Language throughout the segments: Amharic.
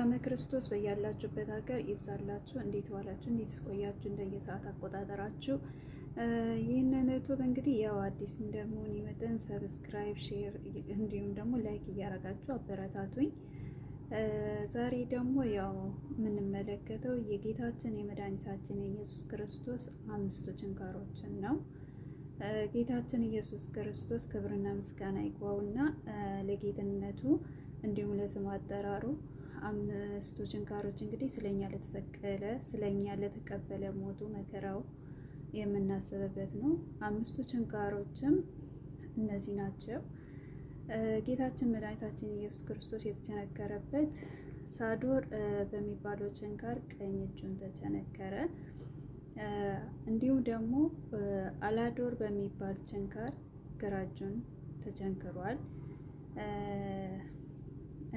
ሰላም ክርስቶስ በያላችሁበት ሀገር ይብዛላችሁ። እንዴት ዋላችሁ? እንዴት ቆያችሁ? እንደየሰዓት አቆጣጠራችሁ። ይህንን ዩቱብ እንግዲህ ያው አዲስ እንደመሆን መጠን ሰብስክራይብ፣ ሼር እንዲሁም ደግሞ ላይክ እያረጋችሁ አበረታቱኝ። ዛሬ ደግሞ ያው የምንመለከተው የጌታችን የመድኃኒታችን የኢየሱስ ክርስቶስ 5ቱ ችንካሮችን ነው። ጌታችን ኢየሱስ ክርስቶስ ክብርና ምስጋና ይግባውና ለጌትነቱ እንዲሁም ለስሙ አጠራሩ 5ቱ ችንካሮች እንግዲህ ስለኛ ለተሰቀለ ስለኛ ለተቀበለ ሞቱ መከራው የምናስብበት ነው። 5ቱ ችንካሮችም እነዚህ ናቸው። ጌታችን መድኃኒታችን ኢየሱስ ክርስቶስ የተቸነከረበት ሳዶር በሚባለው ችንካር ቀኝ እጁን ተቸነከረ። እንዲሁም ደግሞ አላዶር በሚባል ችንካር ግራ እጁን ተቸንክሯል።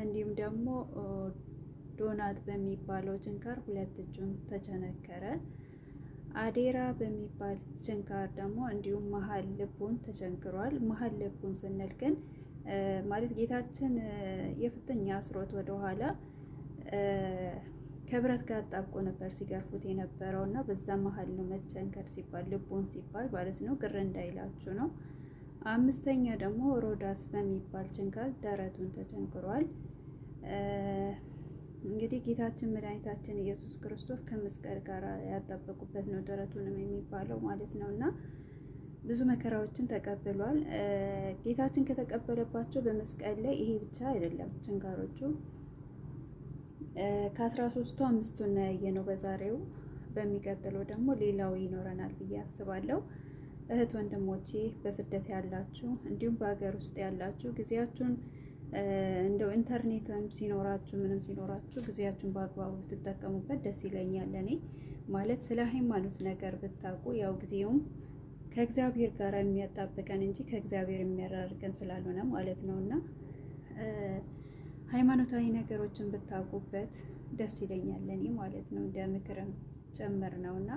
እንዲሁም ደግሞ ዶናት በሚባለው ችንካር 2 እጁን ተቸነከረ። አዴራ በሚባል ችንካር ደግሞ እንዲሁም መሀል ልቡን ተቸንክሯል። መሀል ልቡን ስንል ግን ማለት ጌታችን የፍተኛ አስሮት ወደኋላ ከብረት ጋር አጣብቆ ነበር ሲገርፉት የነበረው እና በዛ መሀል ነው መቸንከር ሲባል ልቡን ሲባል ማለት ነው። ግር እንዳይላችሁ ነው። 5ኛ ደግሞ ሮዳስ በሚባል ችንካር ደረቱን ተቸንክሯል። እንግዲህ ጌታችን መድኃኒታችን ኢየሱስ ክርስቶስ ከመስቀል ጋር ያጣበቁበት ነው ደረቱንም የሚባለው ማለት ነው እና ብዙ መከራዎችን ተቀብሏል። ጌታችን ከተቀበለባቸው በመስቀል ላይ ይሄ ብቻ አይደለም ችንካሮቹ ከ13ቱ 5ቱን ያየነው በዛሬው። በሚቀጥለው ደግሞ ሌላው ይኖረናል ብዬ አስባለሁ። እህት ወንድሞቼ በስደት ያላችሁ እንዲሁም በሀገር ውስጥ ያላችሁ ጊዜያችሁን እንደው ኢንተርኔትም ሲኖራችሁ ምንም ሲኖራችሁ ጊዜያችሁን በአግባቡ ብትጠቀሙበት ደስ ይለኛል። እኔ ማለት ስለ ሃይማኖት ነገር ብታውቁ ያው ጊዜውም ከእግዚአብሔር ጋር የሚያጣብቀን እንጂ ከእግዚአብሔር የሚያራርቀን ስላልሆነ ማለት ነው እና ሃይማኖታዊ ነገሮችን ብታውቁበት ደስ ይለኛል እኔ ማለት ነው። እንደ ምክርም ጭምር ነው እና